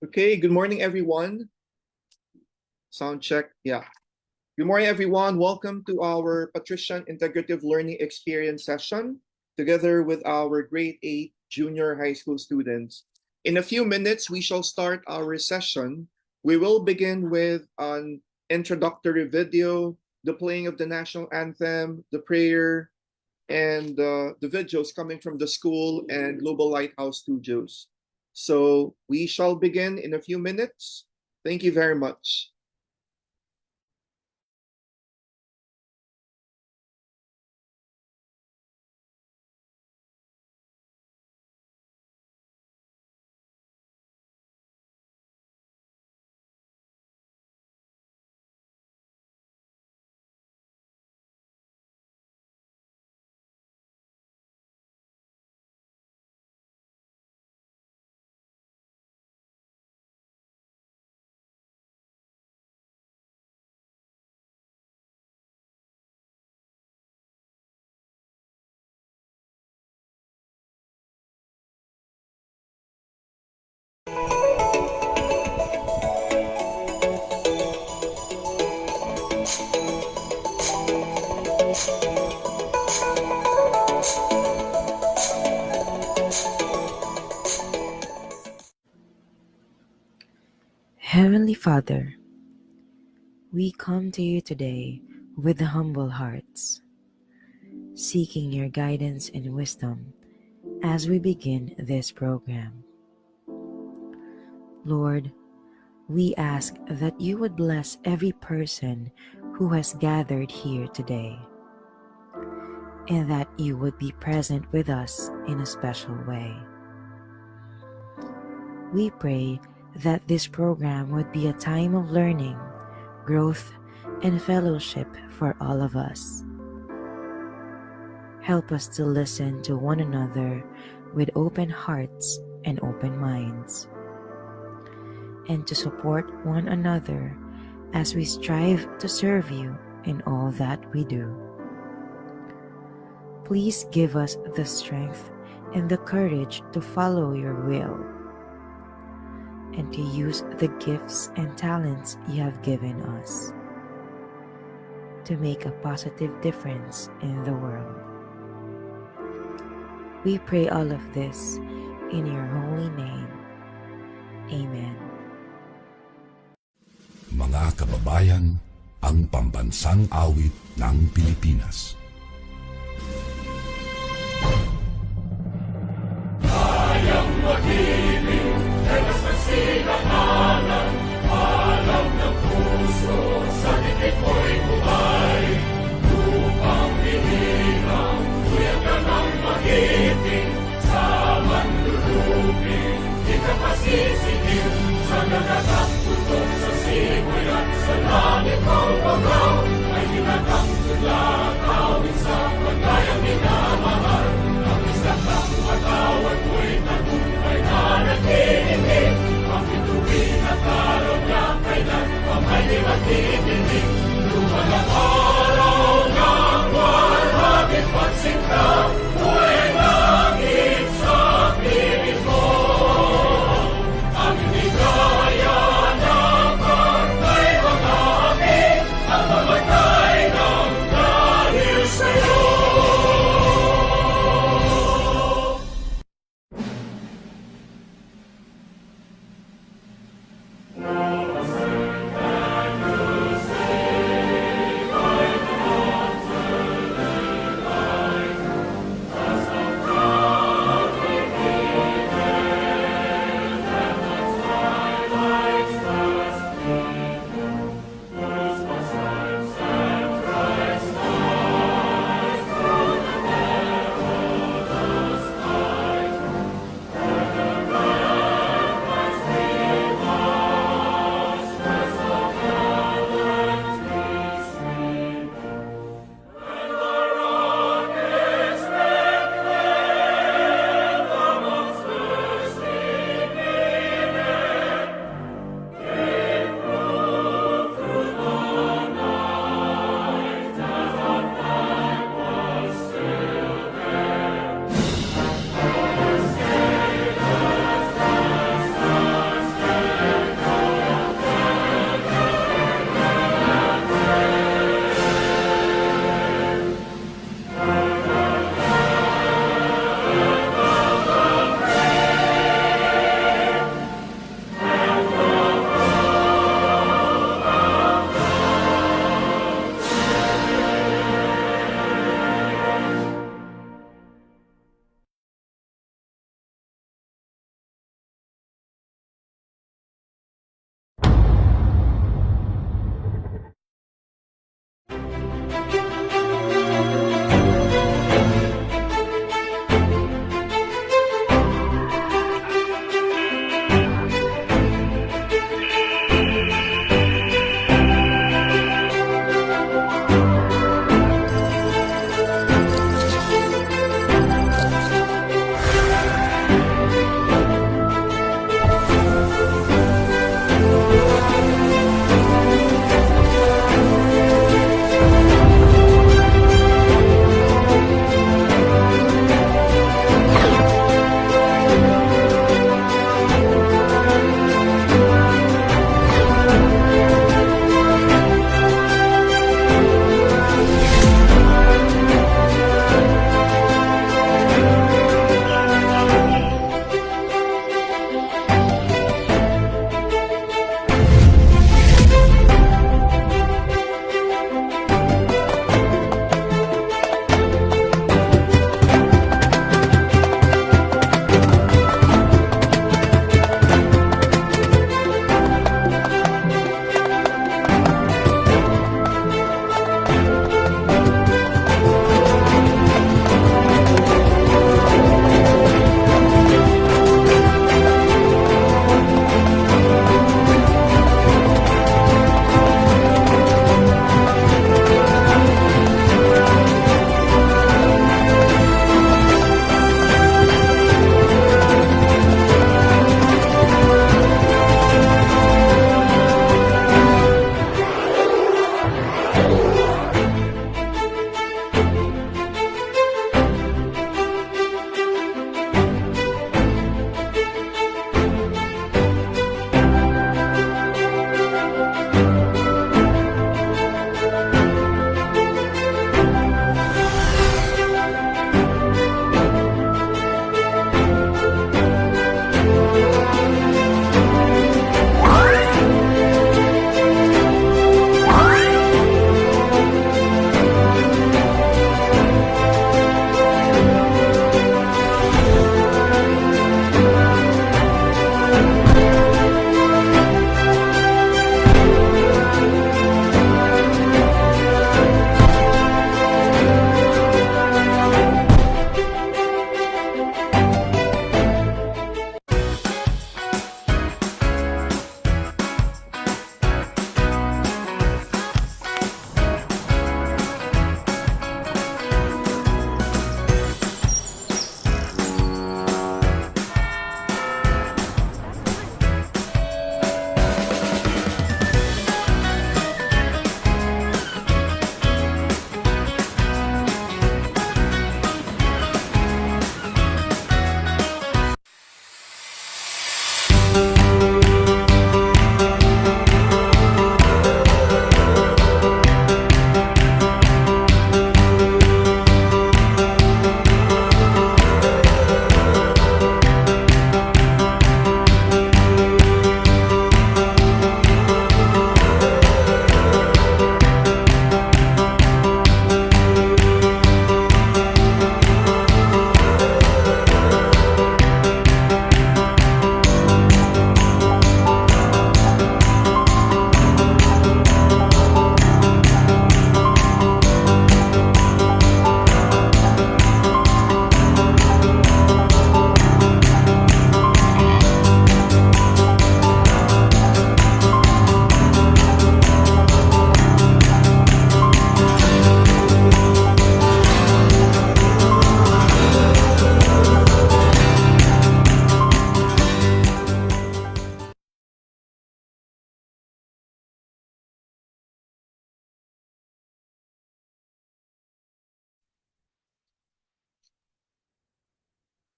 Okay, good morning, everyone. Sound check. Yeah. Good morning, everyone. Welcome to our Patrician Integrative Learning Experience session, together with our grade 8 junior high school students. In a few minutes, we shall start our session. We will begin with an introductory video, the playing of the national anthem, the prayer, and the videos coming from the school and Global Lighthouse Studios. So we shall begin in a few minutes. Thank you very much. Heavenly Father, we come to you today with humble hearts, seeking your guidance and wisdom as we begin this program. Lord, we ask that you would bless every person who has gathered here today, and that you would be present with us in a special way. We pray that this program would be a time of learning, growth, and fellowship for all of us. Help us to listen to one another with open hearts and open minds, and to support one another as we strive to serve you in all that we do. Please give us the strength and the courage to follow your will and to use the gifts and talents you have given us to make a positive difference in the world. We pray all of this in your holy name. Amen. Mga kababayan, ang pambansang awit ng Pilipinas. Kayang mag-ibig, dalas ng sinakalan, alam ng puso, sa dikit mo'y buhay. Lupang bihirang, tuyang ka ng mag-ibig, sa manlulupin, di ka pasisigil, sa nagagang putok sa simoy at sa langit ang bagaw, ay hinatang tulad, awit sa paglayang minamahal. Ang isang ng matawad mo'y tagumpay na nag-iibig, ang bituin at araw niya kailan ang may di magtitinig. Lumalang araw ng walhagit pagsinta, buhay langit sa piling mo. Ang hinigaya ng kartay mga api, ang mamatay ng dahil sa'yo.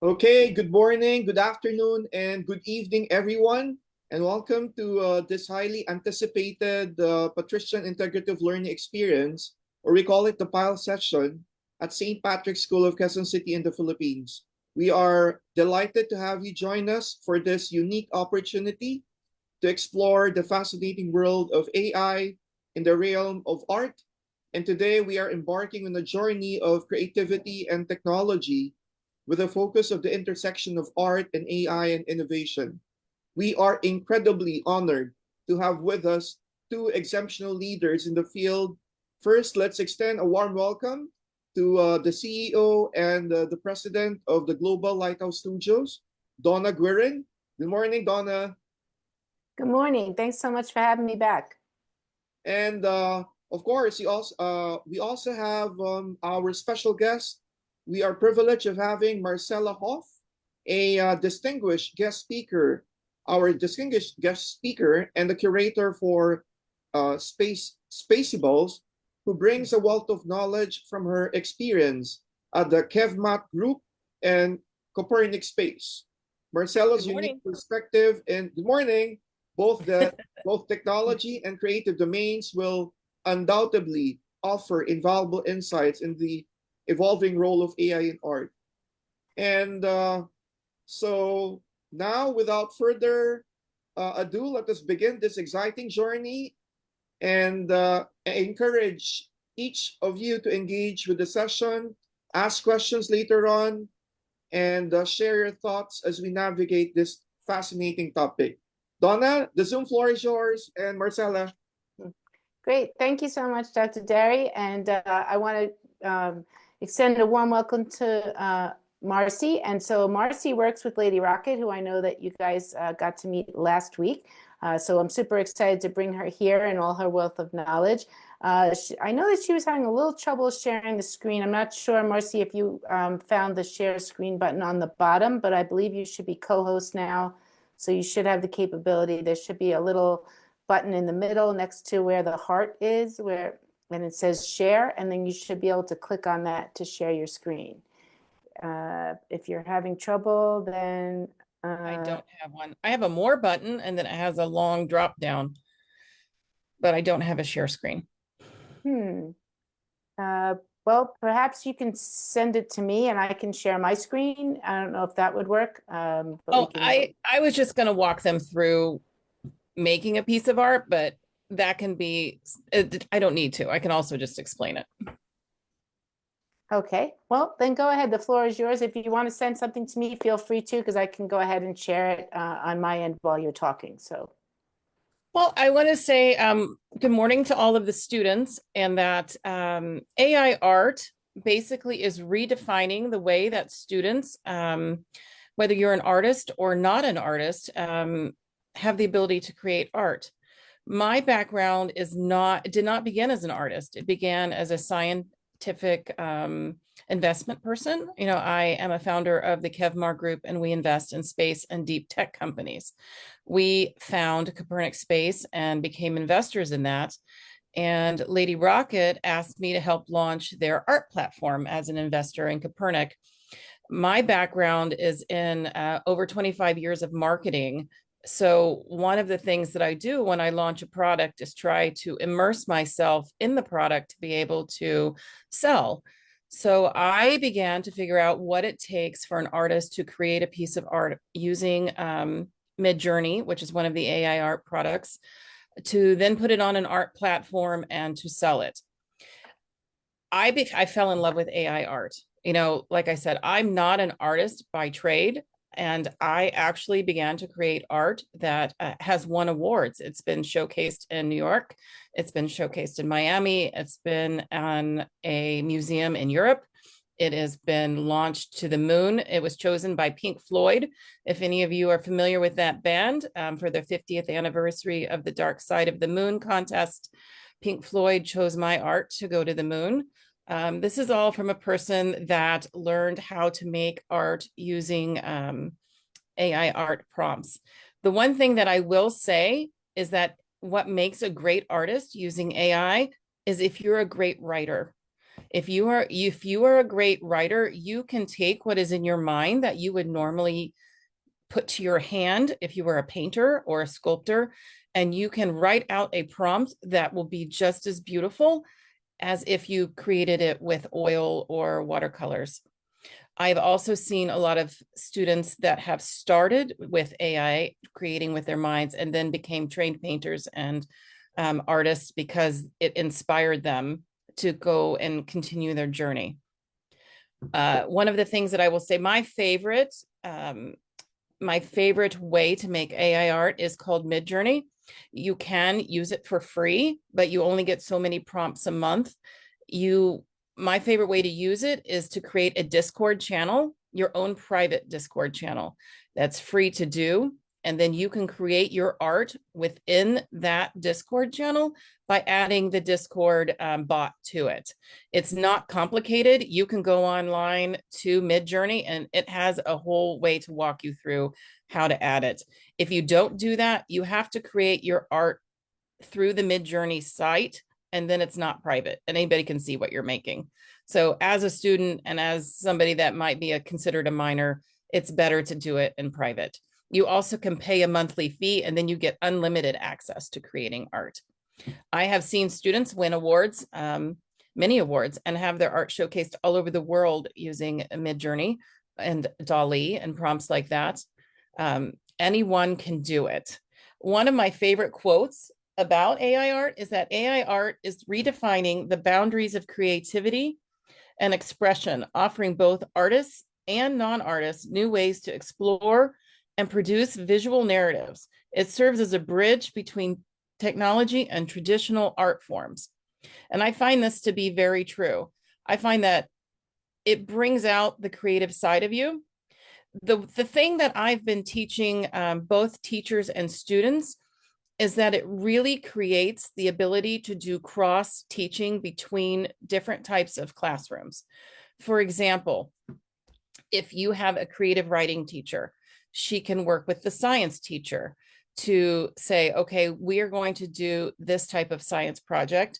Okay, good morning, good afternoon, and good evening, everyone, and welcome to this highly anticipated Patrician Integrative Learning Experience, or we call it the PILE session, at St. Patrick's School of Quezon City in the Philippines. We are delighted to have you join us for this unique opportunity to explore the fascinating world of AI in the realm of art. And today we are embarking on a journey of creativity and technology with a focus of the intersection of art and AI and innovation. We are incredibly honored to have with us two exceptional leaders in the field. First, let's extend a warm welcome to the CEO and the president of the Global Lighthouse Studios, Donna Guerin. Good morning, Donna. Good morning. Thanks so much for having me back. And of course, we also have our special guest. We are privileged of having Marcela Hoff, a distinguished guest speaker, our distinguished guest speaker and the curator for Spaceables, who brings a wealth of knowledge from her experience at the KevMat Group and Copernic Space. Marcela's unique perspective and good morning, both technology and creative domains will undoubtedly offer invaluable insights in the evolving role of AI in art. And so now, without further ado, let us begin this exciting journey and encourage each of you to engage with the session, ask questions later on, and share your thoughts as we navigate this fascinating topic. Donna, the Zoom floor is yours, and Marcela. Great. Thank you so much, Dr. Derry. And I want to extend a warm welcome to Marcy. And so Marcy works with Lady Rocket, who I know that you guys got to meet last week. So I'm super excited to bring her here and all her wealth of knowledge. I know that she was having a little trouble sharing the screen. I'm not sure, Marcy, if you found the share screen button on the bottom, but I believe you should be co-host now. So you should have the capability. There should be a little button in the middle next to where the heart is, and it says share, and then you should be able to click on that to share your screen. If you're having trouble, then I don't have one. I have a more button, and then it has a long drop down, but I don't have a share screen. Well, perhaps you can send it to me and I can share my screen. I don't know if that would work. I was just going to walk them through making a piece of art, but that can be, I don't need to. I can also just explain it. Okay, well, then go ahead. The floor is yours. If you want to send something to me, feel free to, because I can go ahead and share it on my end while you're talking. So. Well, I want to say good morning to all of the students, and that AI art basically is redefining the way that students, whether you're an artist or not an artist, have the ability to create art. My background did not begin as an artist. It began as a scientific investment person. You know, I am a founder of the KevMar Group, and we invest in space and deep tech companies. We found Copernic Space and became investors in that. And Lady Rocket asked me to help launch their art platform as an investor in Copernic. My background is in over 25 years of marketing. So one of the things that I do when I launch a product is try to immerse myself in the product to be able to sell. So I began to figure out what it takes for an artist to create a piece of art using Midjourney, which is one of the AI art products, to then put it on an art platform and to sell it. I fell in love with AI art. You know, like I said, I'm not an artist by trade, and I actually began to create art that has won awards. It's been showcased in New York. It's been showcased in Miami. It's been on a museum in Europe. It has been launched to the moon. It was chosen by Pink Floyd. If any of you are familiar with that band, for their 50th anniversary of the Dark Side of the Moon contest, Pink Floyd chose my art to go to the moon. This is all from a person that learned how to make art using AI art prompts. The one thing that I will say is that what makes a great artist using AI is if you're a great writer. If you are a great writer, you can take what is in your mind that you would normally put to your hand if you were a painter or a sculptor, and you can write out a prompt that will be just as beautiful as if you created it with oil or watercolors. I've also seen a lot of students that have started with AI creating with their minds and then became trained painters and artists because it inspired them to go and continue their journey. One of the things that I will say, my favorite way to make AI art is called Midjourney. You can use it for free, but you only get so many prompts a month. My favorite way to use it is to create a Discord channel, your own private Discord channel. That's free to do. And then you can create your art within that Discord channel by adding the Discord bot to it. It's not complicated. You can go online to Midjourney and it has a whole way to walk you through how to add it. If you don't do that, you have to create your art through the Midjourney site, and then it's not private and anybody can see what you're making. So as a student and as somebody that might be considered a minor, it's better to do it in private. You also can pay a monthly fee and then you get unlimited access to creating art. I have seen students win awards, many awards, and have their art showcased all over the world using Midjourney and DALL-E and prompts like that. Anyone can do it. One of my favorite quotes about AI art is that AI art is redefining the boundaries of creativity and expression, offering both artists and non-artists new ways to explore and produce visual narratives. It serves as a bridge between technology and traditional art forms. And I find this to be very true. I find that it brings out the creative side of you. The thing that I've been teaching both teachers and students is that it really creates the ability to do cross teaching between different types of classrooms. For example, if you have a creative writing teacher, she can work with the science teacher to say, okay, we are going to do this type of science project.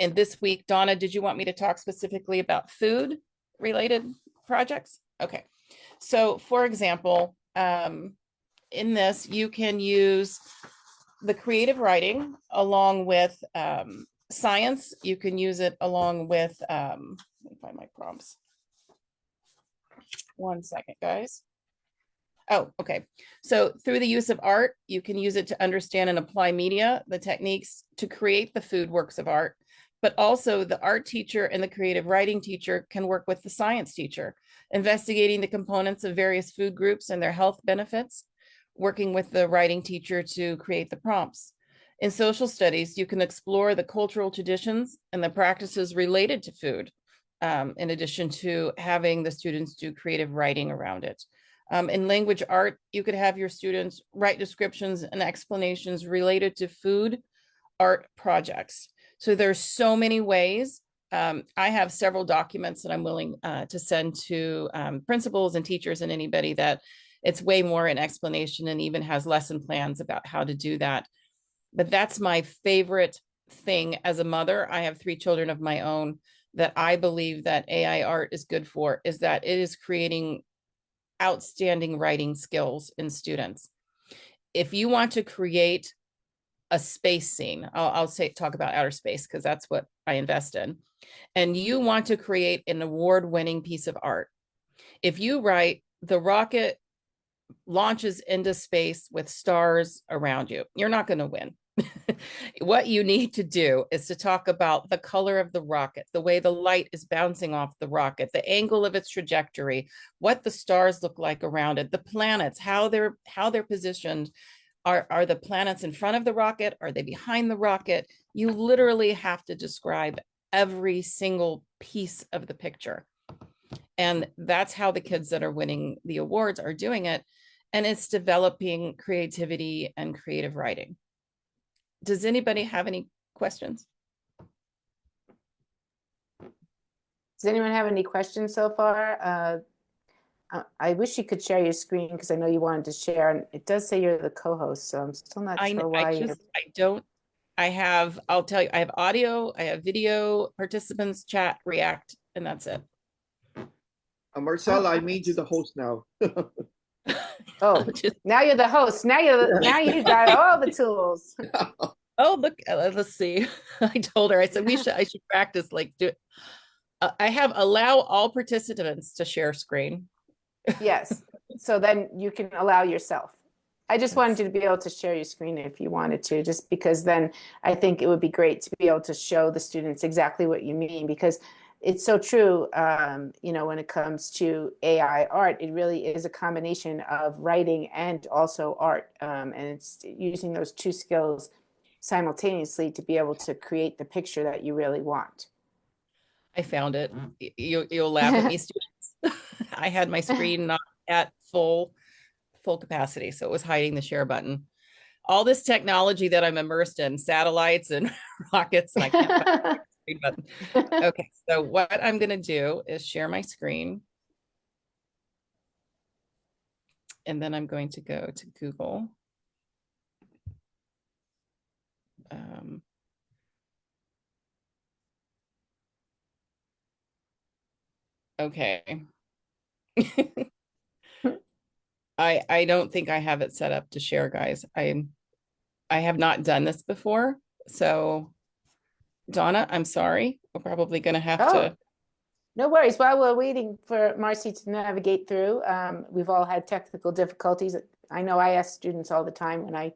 And this week, Donna, did you want me to talk specifically about food related projects? Okay. So for example, in this, you can use the creative writing along with science. You can use it along with, let me find my prompts. One second, guys. Oh, okay. So through the use of art, you can use it to understand and apply media, the techniques to create the food works of art, but also the art teacher and the creative writing teacher can work with the science teacher, investigating the components of various food groups and their health benefits, working with the writing teacher to create the prompts. In social studies, you can explore the cultural traditions and the practices related to food, in addition to having the students do creative writing around it. In language art, you could have your students write descriptions and explanations related to food art projects. So there's so many ways. I have several documents that I'm willing to send to principals and teachers and anybody that it's way more an explanation and even has lesson plans about how to do that. But that's my favorite thing as a mother. I have 3 children of my own that I believe that AI art is good for, is that it is creating outstanding writing skills in students. If you want to create a space scene, I'll talk about outer space because that's what I invest in, and you want to create an award-winning piece of art. If you write the rocket launches into space with stars around you, you're not going to win. What you need to do is to talk about the color of the rocket, the way the light is bouncing off the rocket, the angle of its trajectory, what the stars look like around it, the planets, how they're positioned. Are the planets in front of the rocket? Are they behind the rocket? You literally have to describe every single piece of the picture. And that's how the kids that are winning the awards are doing it. And it's developing creativity and creative writing. Does anybody have any questions? Does anyone have any questions so far? I wish you could share your screen because I know you wanted to share, and it does say you're the co-host, so I'm still not sure why. I don't I'll tell you, I have audio, I have video, participants, chat, react, and that's it. Marcela, I made you the host now. Oh, Just- now you're the host. Now you got all the tools. oh, look, let's see. I told her, I said, I should practice like I have allow all participants to share screen. Yes. So then you can allow yourself. I just wanted you to be able to share your screen if you wanted to, just because then I think it would be great to be able to show the students exactly what you mean, because it's so true. When it comes to AI art, it really is a combination of writing and also art. And it's using those two skills simultaneously to be able to create the picture that you really want. I found it. You'll laugh at me, students. I had my screen not at full capacity, so it was hiding the share button. All this technology that I'm immersed in, satellites and rockets, and I can't find the screen button. Okay, so what I'm going to do is share my screen, and then I'm going to go to Google. Okay. I don't think I have it set up to share, guys. I have not done this before. So Donna, I'm sorry. We're probably going to have to. No worries. While we're waiting for Marcy to navigate through, we've all had technical difficulties. I know I ask students all the time when I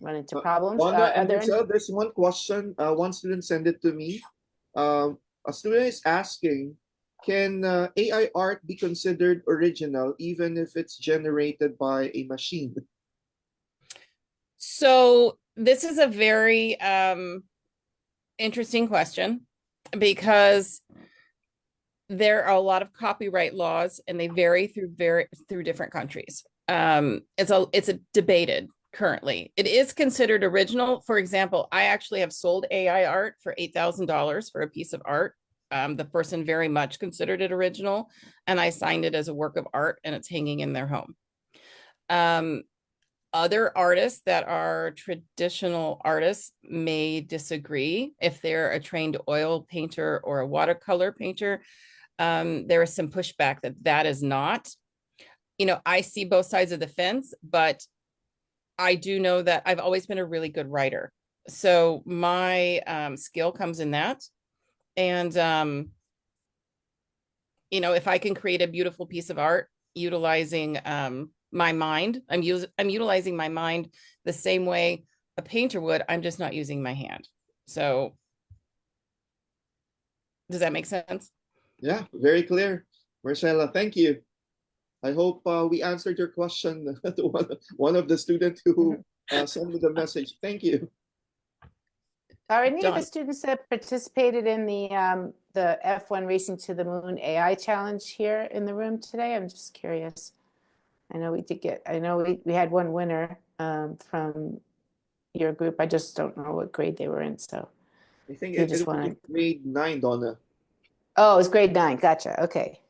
run into problems. Wanda and Marcela, there's one question. One student sent it to me. A student is asking, can AI art be considered original even if it's generated by a machine? So this is a very interesting question, because there are a lot of copyright laws and they vary through different countries. It's a debated currently. It is considered original. For example, I actually have sold AI art for $8,000 for a piece of art. The person very much considered it original, and I signed it as a work of art, and it's hanging in their home. Other artists that are traditional artists may disagree. If they're a trained oil painter or a watercolor painter, there is some pushback that is not. I see both sides of the fence, but I do know that I've always been a really good writer. So my skill comes in that. And, if I can create a beautiful piece of art utilizing my mind, I'm utilizing my mind the same way a painter would. I'm just not using my hand. So does that make sense? Yeah, very clear. Marcela, thank you. I hope we answered your question to one of the students who sent me the message. Thank you. Are any of the students that participated in the F1 Racing to the Moon AI challenge here in the room today? I'm just curious. I know we had one winner from your group. I just don't know what grade they were in. So I think it was grade 9, Donna. Oh, it was grade 9. Gotcha. Okay.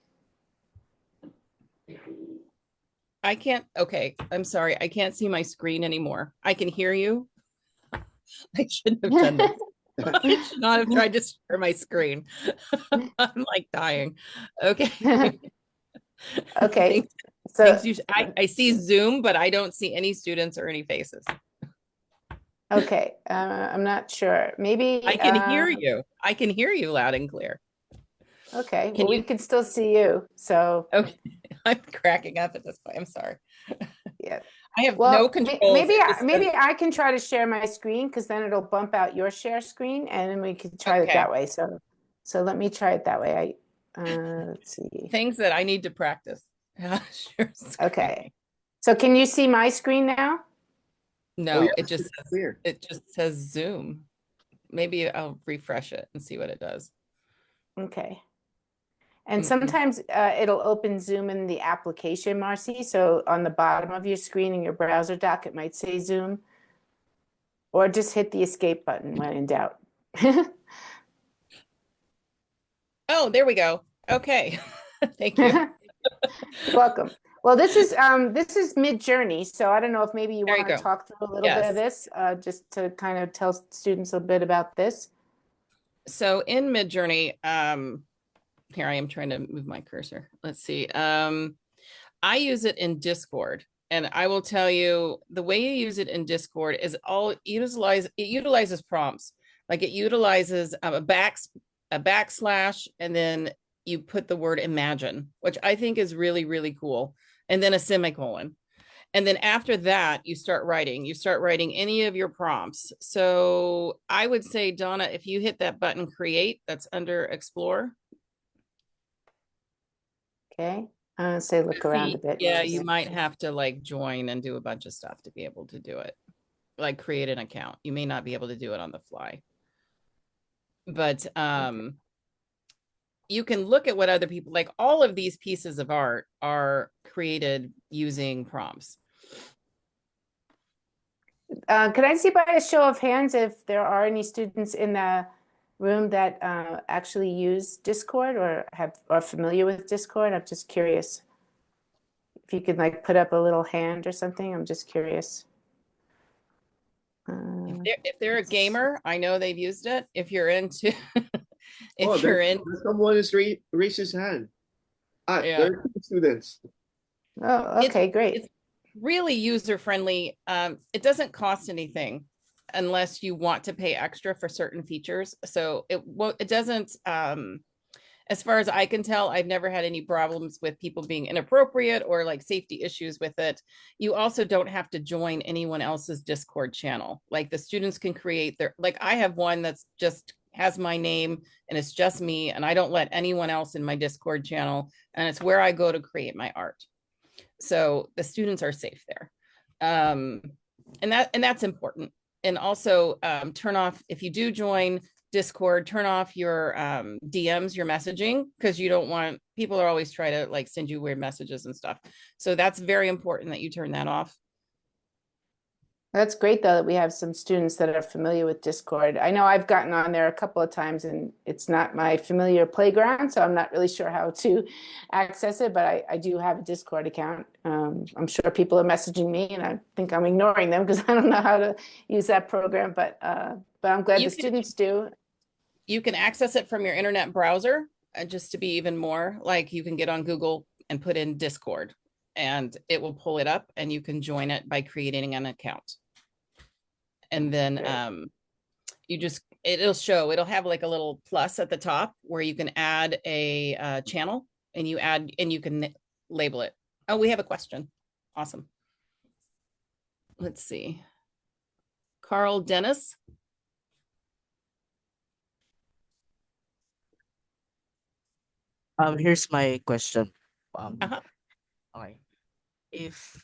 Okay, I'm sorry. I can't see my screen anymore. I can hear you. I shouldn't have done this. I should not have tried to share my screen. I'm like dying. Okay. Okay. I see Zoom, but I don't see any students or any faces. Okay. I'm not sure. Maybe I can hear you. I can hear you loud and clear. Okay. We can still see you. So okay. I'm cracking up at this point. I'm sorry. Yeah. I have no control. Maybe I can try to share my screen, because then it'll bump out your share screen, and then we can try it that way. So let me try it that way. Let's see. Things that I need to practice. Okay. So can you see my screen now? No, it just says Zoom. Maybe I'll refresh it and see what it does. Okay. And sometimes it'll open Zoom in the application, Marcy. So on the bottom of your screen in your browser dock, it might say Zoom. Or just hit the escape button when in doubt. Oh, there we go. Okay. Thank you. You're welcome. Well, this is Mid-Journey, so I don't know if maybe you There you want to go. talk through a little bit of Yes. this, just to kind of tell students a bit about this. So in Midjourney, here I am trying to move my cursor. Let's see. I use it in Discord, and I will tell you the way you use it in Discord is it utilizes prompts. Like it utilizes a backslash, and then you put the word imagine, which I think is really, really cool, and then a semicolon. And then after that, you start writing. You start writing any of your prompts. So I would say, Donna, if you hit that button create, that's under explore. Okay, I'm gonna say look around a bit. Yeah, just- you might have to like join and do a bunch of stuff to be able to do it. Like create an account. You may not be able to do it on the fly. But you can look at what other people like. All of these pieces of art are created using prompts. Could I see by a show of hands if there are any students in the room that actually use Discord or are familiar with Discord? I'm just curious. If you could like put up a little hand or something, I'm just curious. If they're a gamer, I know they've used it. If you're into if you're there's in someone is raised his hand. Yeah. There are two students. Oh, okay, great. It's really user friendly. It doesn't cost anything unless you want to pay extra for certain features. So it doesn't as far as I can tell, I've never had any problems with people being inappropriate or like safety issues with it. You also don't have to join anyone else's Discord channel. Like the students can create like I have one that's just has my name and it's just me, and I don't let anyone else in my Discord channel, and it's where I go to create my art. So the students are safe there. And that's important. And also turn off, if you do join Discord, turn off your DMs, your messaging, because you don't want, people are always trying to like send you weird messages and stuff. So that's very important that you turn that off. That's great though that we have some students that are familiar with Discord. I know I've gotten on there a couple of times and it's not my familiar playground, so I'm not really sure how to access it, but I do have a Discord account. I'm sure people are messaging me and I think I'm ignoring them because I don't know how to use that program, but I'm glad the students do. You can access it from your internet browser, just to be even more like you can get on Google and put in Discord and it will pull it up and you can join it by creating an account. And then it'll have like a little plus at the top where you can add a channel and you can label it. Oh, we have a question. Awesome. Let's see. Carl Dennis. Here's my question. Uh-huh. Okay. If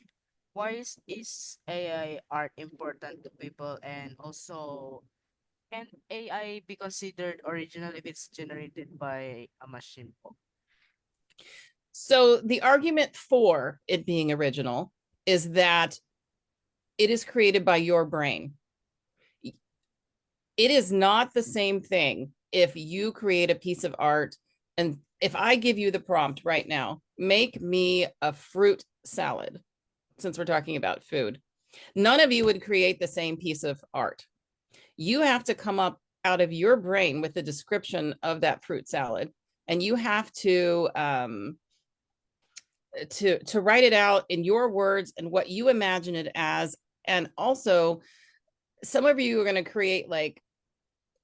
why is AI art important to people, and also can AI be considered original if it's generated by a machine? So the argument for it being original is that it is created by your brain. It is not the same thing if you create a piece of art and if I give you the prompt right now, make me a fruit salad, since we're talking about food, none of you would create the same piece of art. You have to come up out of your brain with the description of that fruit salad, and you have to write it out in your words and what you imagine it as. And also, some of you are going to create like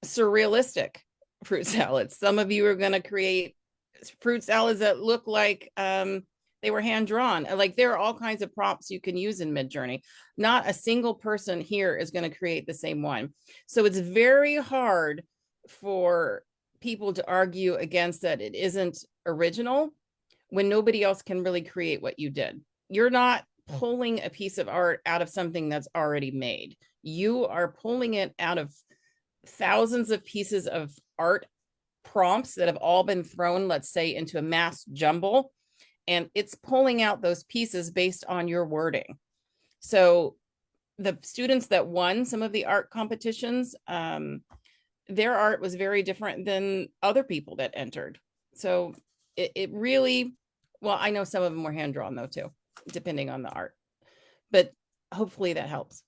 surrealistic fruit salads. Some of you are going to create fruit salads that look like they were hand drawn. Like there are all kinds of prompts you can use in Midjourney. Not a single person here is going to create the same one. So it's very hard for people to argue against that it isn't original when nobody else can really create what you did. You're not pulling a piece of art out of something that's already made. You are pulling it out of thousands of pieces of art prompts that have all been thrown, let's say, into a mass jumble, and it's pulling out those pieces based on your wording. So the students that won some of the art competitions, their art was very different than other people that entered. So it really, well, I know some of them were hand drawn though too. depending on the art. But hopefully that helps.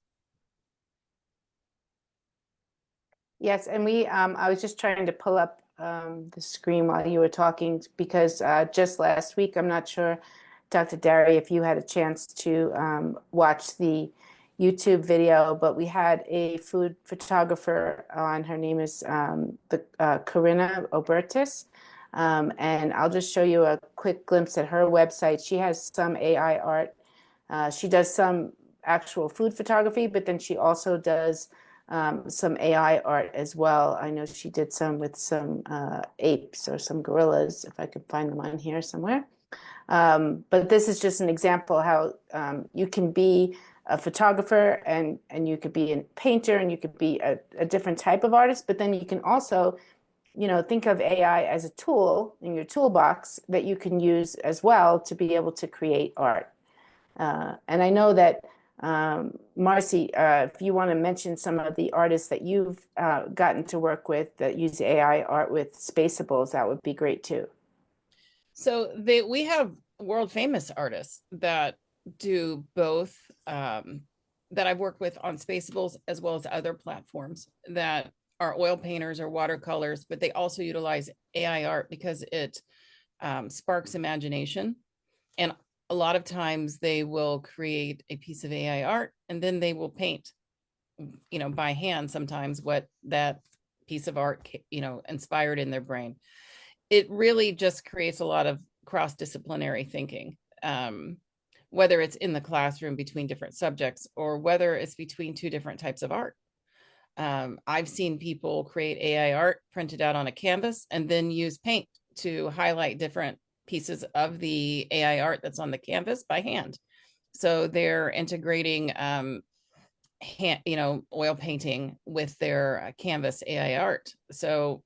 Yes, and I was just trying to pull up the screen while you were talking because just last week, I'm not sure, Dr. Derry, if you had a chance to watch the YouTube video, but we had a food photographer on. Her name is Corinna Obertis. And I'll just show you a quick glimpse at her website. She has some AI art. She does some actual food photography, but then she also does some AI art as well. I know she did some with some apes or some gorillas, if I could find them on here somewhere. But this is just an example how you can be a photographer and you could be a painter and you could be a different type of artist, but then you can also, you know, think of AI as a tool in your toolbox that you can use as well to be able to create art. And I know that Marcy, if you want to mention some of the artists that you've gotten to work with that use AI art with Spaceables, that would be great too. So we have world famous artists that do both, that I've worked with on Spaceables as well as other platforms that are oil painters or watercolors, but they also utilize AI art because it sparks imagination. And a lot of times they will create a piece of AI art and then they will paint, you know, by hand sometimes what that piece of art, you know, inspired in their brain. It really just creates a lot of cross-disciplinary thinking, whether it's in the classroom between different subjects or whether it's between two different types of art. I've seen people create AI art printed out on a canvas and then use paint to highlight different pieces of the AI art that's on the canvas by hand. So they're integrating oil painting with their canvas AI art. So,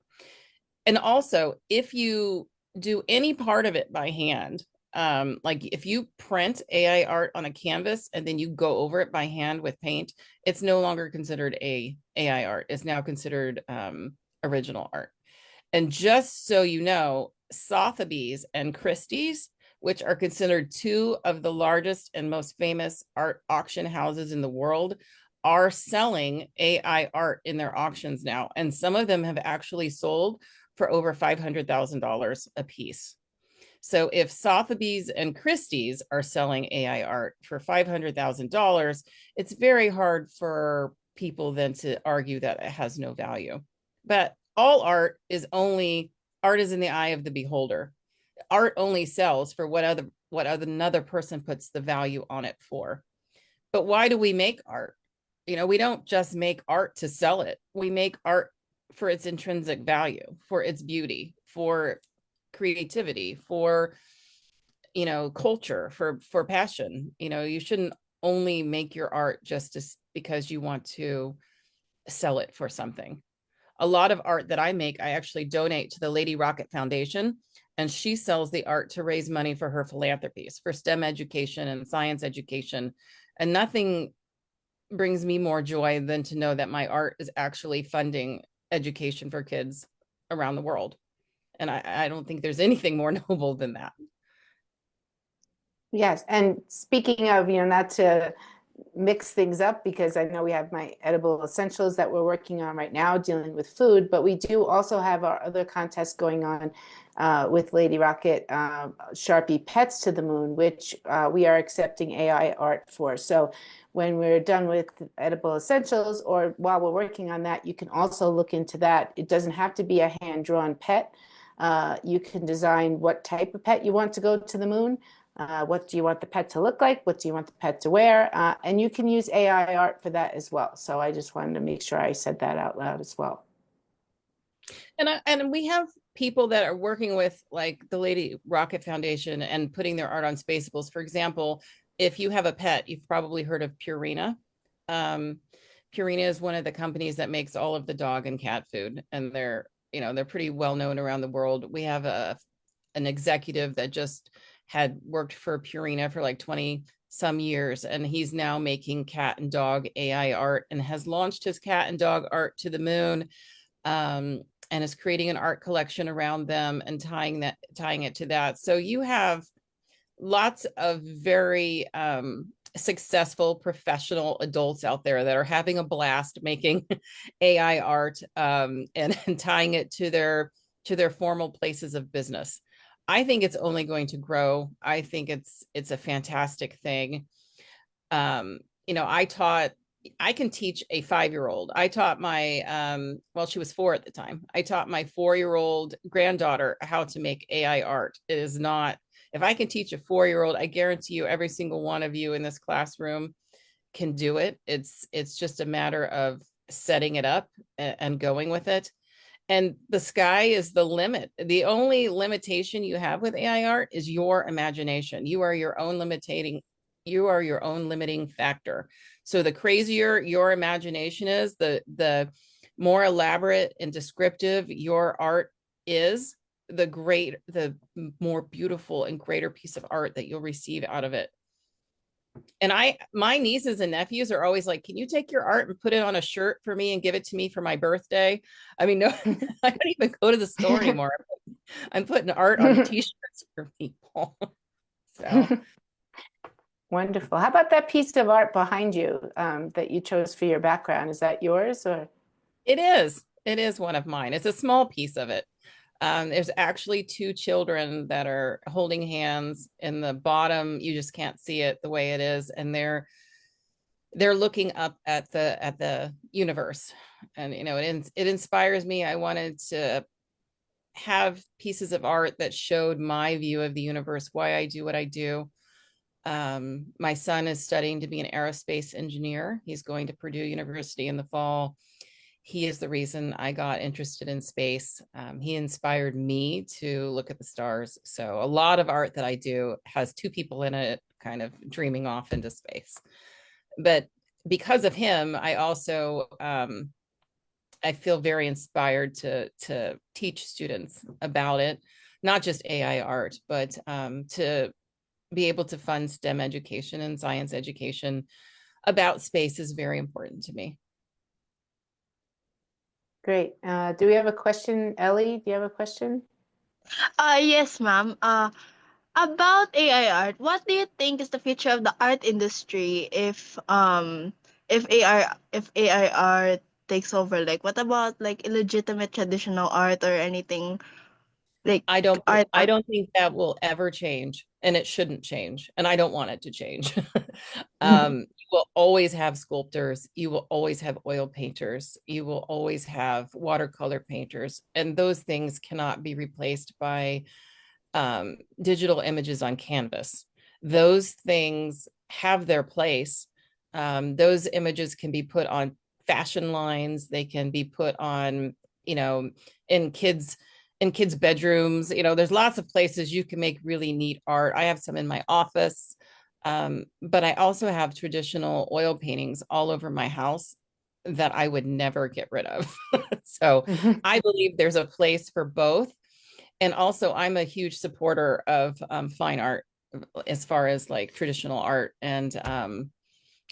and also if you do any part of it by hand, like if you print AI art on a canvas and then you go over it by hand with paint, it's no longer considered AI art. It's now considered original art. And just so you know, Sotheby's and Christie's, which are considered two of the largest and most famous art auction houses in the world, are selling AI art in their auctions now. And some of them have actually sold for over $500,000 a piece. So if Sotheby's and Christie's are selling AI art for $500,000, it's very hard for people then to argue that it has no value. But all art is in the eye of the beholder. Art only sells for what another person puts the value on it for. But why do we make art? You know, we don't just make art to sell it. We make art for its intrinsic value, for its beauty, for creativity, for, you know, culture, for passion. You know, you shouldn't only make your art just because you want to sell it for something. A lot of art that I make, I actually donate to the Lady Rocket Foundation, and she sells the art to raise money for her philanthropies, for STEM education and science education. And nothing brings me more joy than to know that my art is actually funding education for kids around the world. And I don't think there's anything more noble than that. Yes, and speaking of, you know, not to mix things up because I know we have my edible essentials that we're working on right now dealing with food, but we do also have our other contests going on with Lady Rocket, Sharpie Pets to the Moon, which we are accepting AI art for. So when we're done with edible essentials or while we're working on that, you can also look into that. It doesn't have to be a hand-drawn pet. You can design what type of pet you want to go to the moon. What do you want the pet to look like? What do you want the pet to wear? And you can use AI art for that as well. So I just wanted to make sure I said that out loud as well. And we have people that are working with like the Lady Rocket Foundation and putting their art on Spaceables. For example, if you have a pet, you've probably heard of Purina. Purina is one of the companies that makes all of the dog and cat food, and they're pretty well known around the world. We have an executive that just had worked for Purina for like 20 some years, and he's now making cat and dog AI art and has launched his cat and dog art to the moon, and is creating an art collection around them and tying it to that. So you have lots of very successful professional adults out there that are having a blast making AI art, and tying it to their formal places of business. I think it's only going to grow. I think it's a fantastic thing. You know, I can teach a 5-year-old. I taught my well, she was 4 at the time. I taught my 4-year-old granddaughter how to make AI art. It is not, if I can teach a 4-year-old, I guarantee you every single one of you in this classroom can do it. It's just a matter of setting it up and going with it. And the sky is the limit. The only limitation you have with AI art is your imagination. You are your own limiting factor. So the crazier your imagination is, the more elaborate and descriptive your art is, the more beautiful and greater piece of art that you'll receive out of it. And my nieces and nephews are always like, can you take your art and put it on a shirt for me and give it to me for my birthday? I mean, no, I don't even go to the store anymore. I'm putting art on t-shirts for people. So Wonderful. How about that piece of art behind you that you chose for your background? Is that yours or? it is one of mine. It's a small piece of it. There's actually 2 children that are holding hands in the bottom. You just can't see it the way it is. And they're looking up at the universe. And, you know, it inspires me. I wanted to have pieces of art that showed my view of the universe, why I do what I do. My son is studying to be an aerospace engineer. He's going to Purdue University in the fall. He is the reason I got interested in space. He inspired me to look at the stars. So a lot of art that I do has 2 people in it, kind of dreaming off into space. But because of him, I also I feel very inspired to teach students about it, not just AI art, but to be able to fund STEM education and science education about space is very important to me. Great. Do we have a question? Ellie, do you have a question? Yes, ma'am. About AI art, what do you think is the future of the art industry if AI art takes over? Like, what about like illegitimate traditional art or anything like I don't I art? don't think that will ever change, and it shouldn't change, and I don't want it to change. You will always have sculptors, you will always have oil painters, you will always have watercolor painters, and those things cannot be replaced by digital images on canvas. Those things have their place. Those images can be put on fashion lines, they can be put on, you know, in kids bedrooms. You know, there's lots of places you can make really neat art. I have some in my office, but I also have traditional oil paintings all over my house that I would never get rid of. So I believe there's a place for both. And also, I'm a huge supporter of fine art as far as like traditional art, and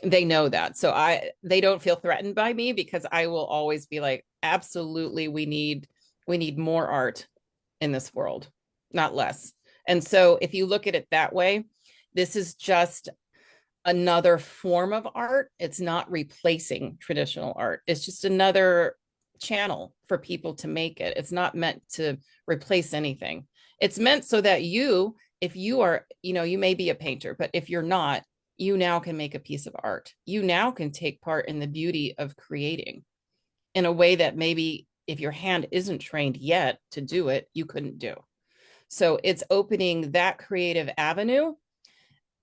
they know that. So they don't feel threatened by me, because I will always be like, absolutely, we need more art in this world, not less. And so if you look at it that way, this is just another form of art. It's not replacing traditional art. It's just another channel for people to make it. It's not meant to replace anything. It's meant so that you, if you are, you know, you may be a painter, but if you're not, you now can make a piece of art. You now can take part in the beauty of creating in a way that maybe if your hand isn't trained yet to do it, you couldn't do. So it's opening that creative avenue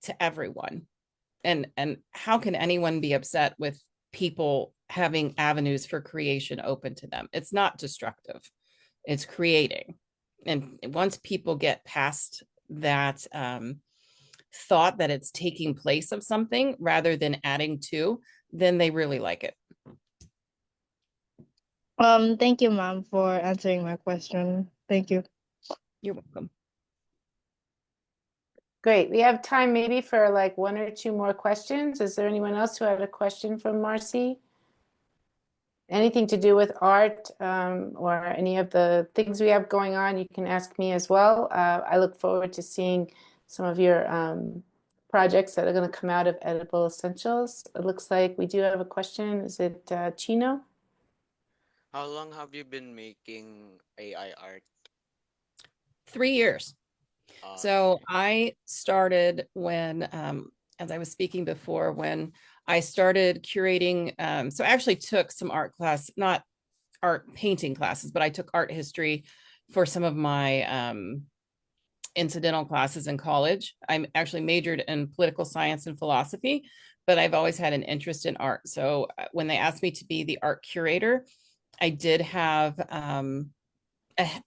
to everyone. And how can anyone be upset with people having avenues for creation open to them? It's not destructive, it's creating. And once people get past that thought that it's taking place of something rather than adding to, then they really like it. Thank you, ma'am, for answering my question. Thank you. You're welcome. Great. We have time maybe for like 1 or 2 more questions. Is there anyone else who had a question for Marcy? Anything to do with art or any of the things we have going on, you can ask me as well. I look forward to seeing some of your projects that are going to come out of Edible Essentials. It looks like we do have a question. Is it Chino? How long have you been making AI art? 3 years. So Okay. I started when, as I was speaking before, when I started curating. So I actually took some art class, not art painting classes, but I took art history for some of my incidental classes in college. I'm actually majored in political science and philosophy, but I've always had an interest in art. So when they asked me to be the art curator, I did have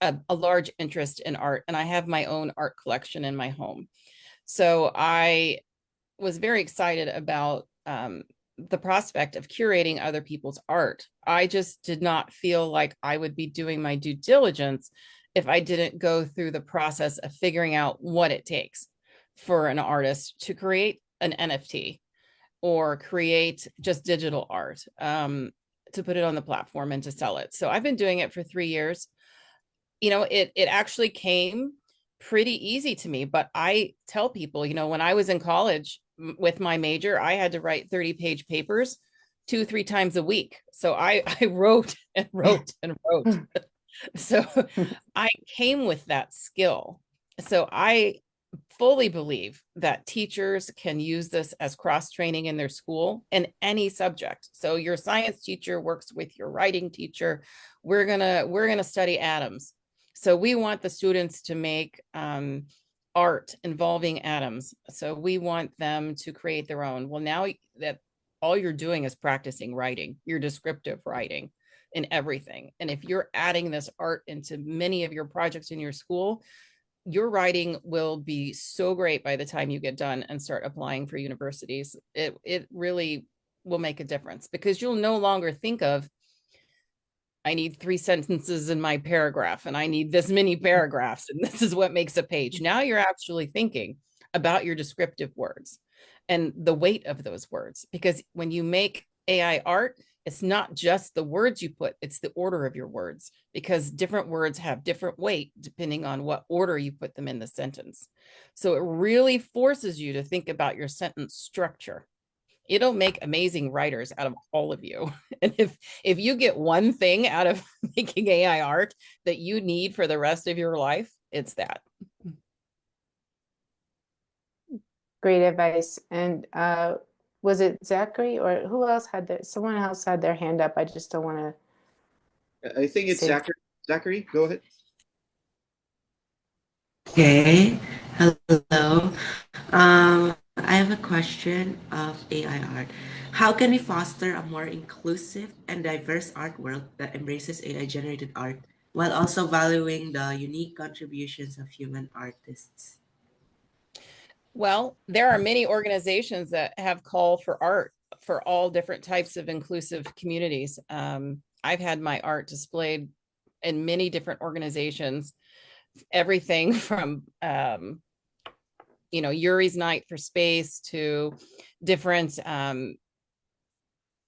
a large interest in art, and I have my own art collection in my home. So I was very excited about the prospect of curating other people's art. I just did not feel like I would be doing my due diligence if I didn't go through the process of figuring out what it takes for an artist to create an NFT or create just digital art, to put it on the platform and to sell it. So I've been doing it for 3 years. It actually came pretty easy to me, but I tell people, when I was in college with my major, I had to write 30-page papers 2 3 times a week. So I wrote and wrote and wrote. So I came with that skill. So I fully believe that teachers can use this as cross training in their school in any subject. So your science teacher works with your writing teacher. We're gonna study atoms. So we want the students to make art involving atoms. So we want them to create their own. Well, now that all you're doing is practicing writing, your descriptive writing in everything. And if you're adding this art into many of your projects in your school, your writing will be so great by the time you get done and start applying for universities. It really will make a difference, because you'll no longer think of, I need 3 sentences in my paragraph and I need this many paragraphs and this is what makes a page. Now you're actually thinking about your descriptive words and the weight of those words, because when you make AI art, it's not just the words you put, it's the order of your words, because different words have different weight depending on what order you put them in the sentence. So it really forces you to think about your sentence structure. It'll make amazing writers out of all of you. And if you get one thing out of making AI art that you need for the rest of your life, it's that. Great advice. And was it Zachary or who else had their, someone else had their hand up? I just don't want to I think it's say. Zachary. Zachary, go ahead. Okay, hello. I have a question of AI art. How can we foster a more inclusive and diverse art world that embraces AI generated art while also valuing the unique contributions of human artists? Well, there are many organizations that have call for art for all different types of inclusive communities. I've had my art displayed in many different organizations, everything from Yuri's Night for Space to different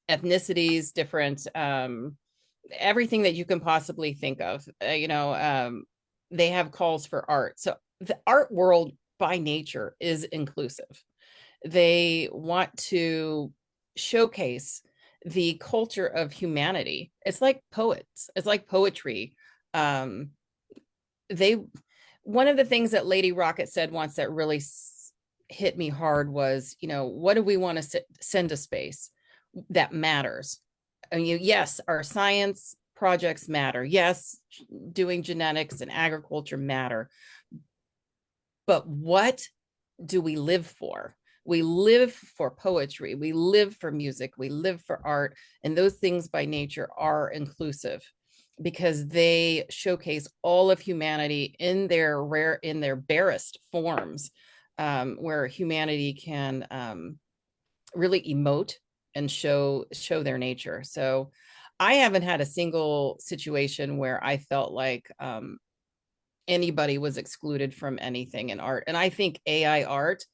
ethnicities, different everything that you can possibly think of. They have calls for art. So the art world by nature is inclusive. They want to showcase the culture of humanity. It's like poets. It's like poetry. They One of the things that Lady Rocket said once that really hit me hard was, what do we want to send to space that matters? I mean, yes, our science projects matter. Yes, doing genetics and agriculture matter. But what do we live for? We live for poetry. We live for music. We live for art. And those things by nature are inclusive because they showcase all of humanity in their barest forms, where humanity can really emote and show their nature. So I haven't had a single situation where I felt like anybody was excluded from anything in art. And I think AI art,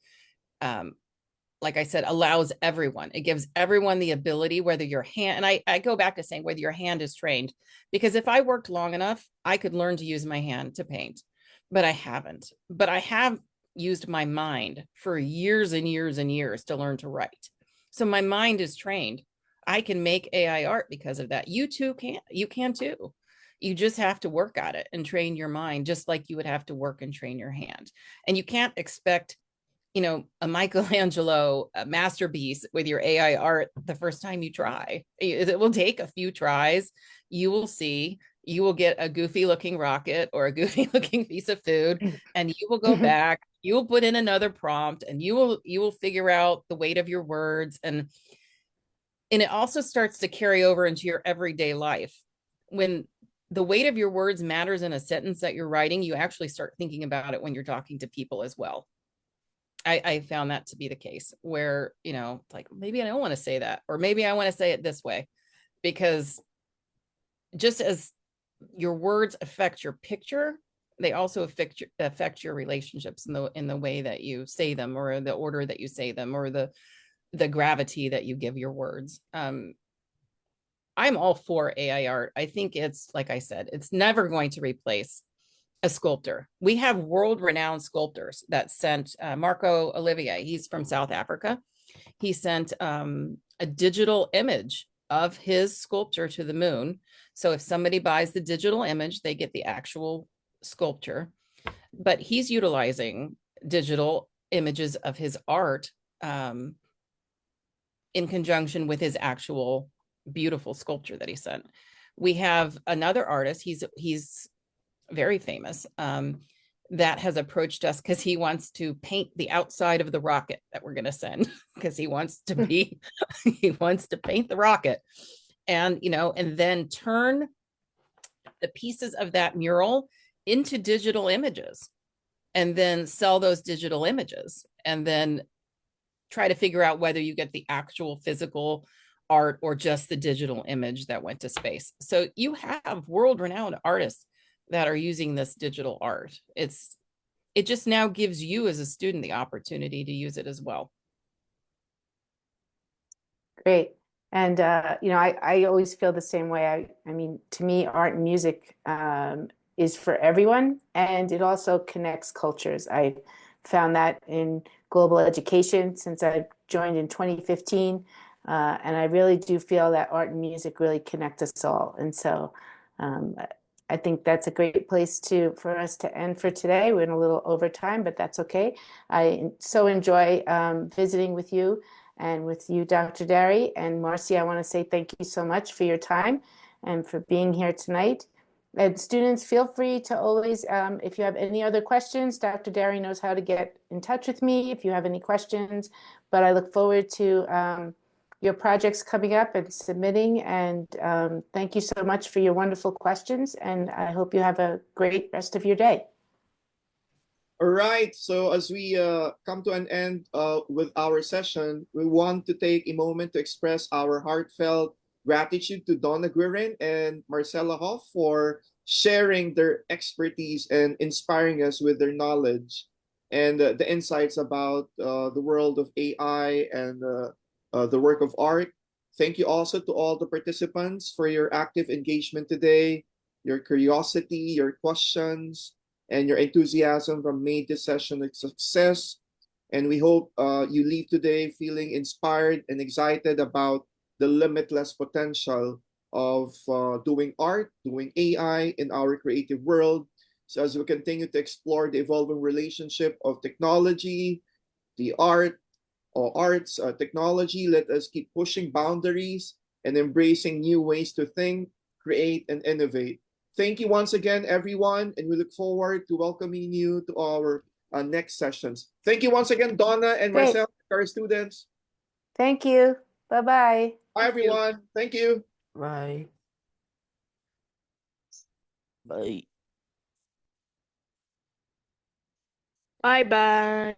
like I said, allows everyone. It gives everyone the ability, whether your hand, and I go back to saying whether your hand is trained, because if I worked long enough, I could learn to use my hand to paint, but I haven't. But I have used my mind for years and years and years to learn to write. So my mind is trained. I can make AI art because of that. You too can. You can too. You just have to work at it and train your mind, just like you would have to work and train your hand. And you can't expect, a Michelangelo masterpiece with your AI art the first time you try. It will take a few tries. You will see, you will get a goofy looking rocket or a goofy looking piece of food, and you will go back, you will put in another prompt, and you will figure out the weight of your words. And it also starts to carry over into your everyday life. When the weight of your words matters in a sentence that you're writing, you actually start thinking about it when you're talking to people as well. I found that to be the case where, like maybe I don't want to say that, or maybe I want to say it this way, because just as your words affect your picture, they also affect your relationships in the way that you say them, or the order that you say them, or the gravity that you give your words. I'm all for AI art. I think it's, like I said, it's never going to replace a sculptor. We have world-renowned sculptors that sent Marco Olivier. He's from South Africa. He sent a digital image of his sculpture to the moon. So if somebody buys the digital image, they get the actual sculpture. But he's utilizing digital images of his art in conjunction with his actual beautiful sculpture that he sent. We have another artist. He's very famous, that has approached us because he wants to paint the outside of the rocket that we're going to send, because he wants to paint the rocket, and and then turn the pieces of that mural into digital images, and then sell those digital images, and then try to figure out whether you get the actual physical art or just the digital image that went to space. So you have world-renowned artists that are using this digital art. It just now gives you as a student the opportunity to use it as well. Great. And, I always feel the same way. I mean, to me, art and music is for everyone, and it also connects cultures. I found that in global education since I joined in 2015. And I really do feel that art and music really connect us all. And so I think that's a great place for us to end for today. We're in a little overtime, but that's okay. I so enjoy visiting with you and with you, Dr. Derry. And Marcy, I want to say thank you so much for your time and for being here tonight. And students, feel free to always, if you have any other questions, Dr. Derry knows how to get in touch with me if you have any questions. But I look forward to your projects coming up and submitting. And thank you so much for your wonderful questions. And I hope you have a great rest of your day. All right. So as we come to an end with our session, we want to take a moment to express our heartfelt gratitude to Donna Guerin and Marcela Hoff for sharing their expertise and inspiring us with their knowledge and the insights about the world of AI and the work of art. Thank you also to all the participants for your active engagement today, your curiosity, your questions, and your enthusiasm from made this session a success. And we hope you leave today feeling inspired and excited about the limitless potential of doing art, doing AI in our creative world. So as we continue to explore the evolving relationship of technology, the arts, technology, let us keep pushing boundaries and embracing new ways to think, create, and innovate. Thank you once again, everyone, and we look forward to welcoming you to our next sessions. Thank you once again, Donna and Great. Marcel, our students. Thank you. Bye-bye. Bye, everyone. Thank you. Bye. Bye. Bye bye.